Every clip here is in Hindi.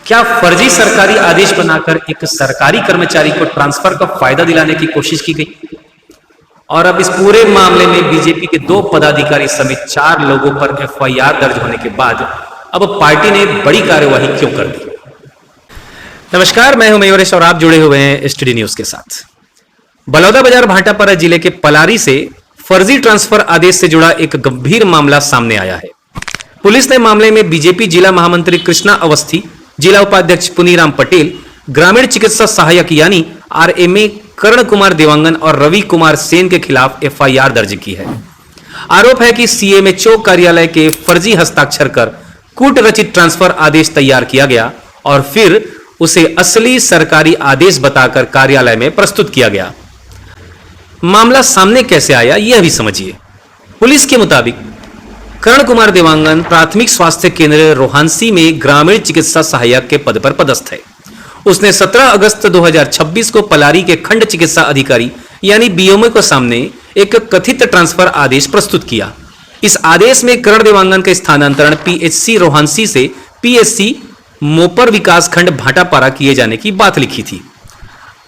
क्या फर्जी सरकारी आदेश बनाकर एक सरकारी कर्मचारी को ट्रांसफर का फायदा दिलाने की कोशिश की गई? और अब इस पूरे मामले में बीजेपी के 2 पदाधिकारी समेत 4 लोगों पर एफआईआर दर्ज होने के बाद अब पार्टी ने बड़ी कार्यवाही क्यों कर दी? नमस्कार, मैं हूं मयूरेश और आप जुड़े हुए हैं एसटीडी न्यूज के साथ। बलौदाबाजार भाटापारा जिले के पलारी से फर्जी ट्रांसफर आदेश से जुड़ा एक गंभीर मामला सामने आया है। पुलिस ने मामले में बीजेपी जिला महामंत्री कृष्णा अवस्थी, जिला उपाध्यक्ष पुनीराम पटेल, ग्रामीण चिकित्सा सहायक यानी आरएमए कर्ण कुमार देवांगन और रवि कुमार सेन के खिलाफ एफआईआर दर्ज की है। आरोप है कि सीएमएचओ कार्यालय के फर्जी हस्ताक्षर कर कूट रचित ट्रांसफर आदेश तैयार किया गया और फिर उसे असली सरकारी आदेश बताकर कार्यालय में प्रस्तुत किया गया। मामला सामने कैसे आया यह भी समझिए। पुलिस के मुताबिक कर्ण कुमार देवांगन प्राथमिक स्वास्थ्य केंद्र रोहानसी में ग्रामीण चिकित्सा सहायक के पद पर पदस्थ है। उसने 17 अगस्त 2026 को पलारी के खंड चिकित्सा अधिकारी यानी बीएमओ के सामने एक कथित ट्रांसफर आदेश प्रस्तुत किया। इस आदेश में कर्ण देवांगन का स्थानांतरण पीएचसी रोहानसी से पीएचसी मोपर विकास खंड भाटापारा किए जाने की बात लिखी थी।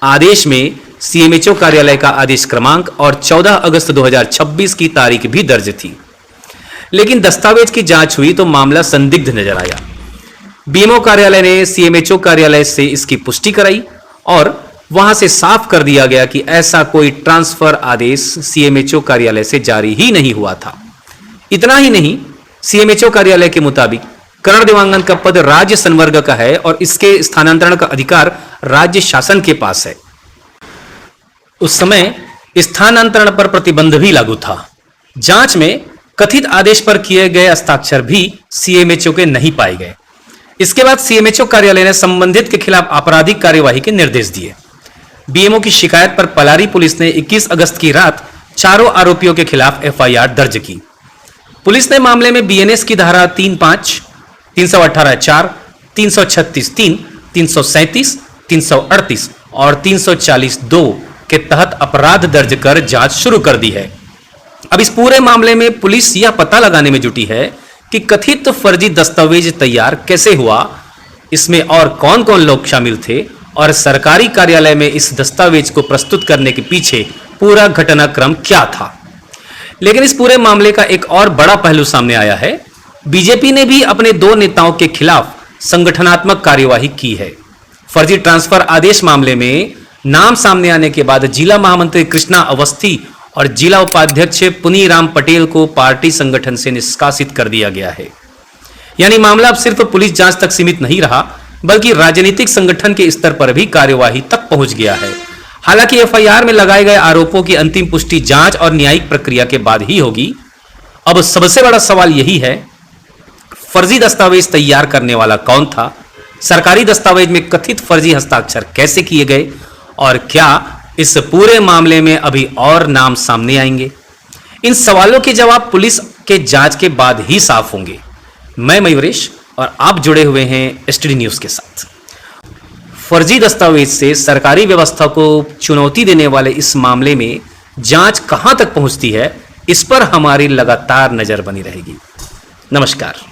आदेश में सीएमएचओ कार्यालय का आदेश क्रमांक और 14 अगस्त 2026 की तारीख भी दर्ज थी, लेकिन दस्तावेज की जांच हुई तो मामला संदिग्ध नजर आया। बीएमओ कार्यालय ने सीएमएचओ कार्यालय से इसकी पुष्टि कराई और वहां से साफ कर दिया गया कि ऐसा कोई ट्रांसफर आदेश सीएमएचओ कार्यालय से जारी ही नहीं हुआ था। इतना ही नहीं, सीएमएचओ कार्यालय के मुताबिक कर्ण देवांगन का पद राज्य संवर्ग का है और इसके स्थानांतरण का अधिकार राज्य शासन के पास है। उस समय स्थानांतरण पर प्रतिबंध भी लागू था। जांच में कथित आदेश पर किए गए हस्ताक्षर भी सीएमएचओ के नहीं पाए गए। इसके बाद सीएमएचओ कार्यालय ने संबंधित के खिलाफ आपराधिक कार्यवाही के निर्देश दिए। बीएमओ की शिकायत पर पलारी पुलिस ने 21 अगस्त की रात चारों आरोपियों के खिलाफ एफआईआर दर्ज की। पुलिस ने मामले में बीएनएस की धारा 35, 318(4), 336(3), 337, 338 और 340(2) के तहत अपराध दर्ज कर जांच शुरू कर दी है। अब इस पूरे मामले में पुलिस यह पता लगाने में जुटी है कि कथित फर्जी दस्तावेज तैयार कैसे हुआ, इसमें और कौन कौन लोग शामिल थे और सरकारी कार्यालय में इस दस्तावेज को प्रस्तुत करने के पीछे पूरा घटनाक्रम क्या था। लेकिन इस पूरे मामले का एक और बड़ा पहलू सामने आया है। बीजेपी ने भी अपने 2 नेताओं के खिलाफ संगठनात्मक कार्यवाही की है। फर्जी ट्रांसफर आदेश मामले में नाम सामने आने के बाद जिला महामंत्री कृष्णा अवस्थी और जिला उपाध्यक्ष पुनीराम पटेल को पार्टी संगठन से निष्कासित कर दिया गया है। यानी मामला अब सिर्फ पुलिस जांच तक सीमित नहीं रहा, बल्कि राजनीतिक संगठन के स्तर पर भी कार्यवाही तक पहुंच गया है। हालांकि एफआईआर में लगाए गए आरोपों की अंतिम पुष्टि जांच और न्यायिक प्रक्रिया के बाद ही होगी। अब सबसे बड़ा सवाल यही है, फर्जी दस्तावेज तैयार करने वाला कौन था, सरकारी दस्तावेज में कथित फर्जी हस्ताक्षर कैसे किए गए और क्या इस पूरे मामले में अभी और नाम सामने आएंगे? इन सवालों के जवाब पुलिस के जांच के बाद ही साफ होंगे। मैं मयूरेश और आप जुड़े हुए हैं एसटीडी न्यूज के साथ। फर्जी दस्तावेज से सरकारी व्यवस्था को चुनौती देने वाले इस मामले में जांच कहां तक पहुंचती है, इस पर हमारी लगातार नजर बनी रहेगी। नमस्कार।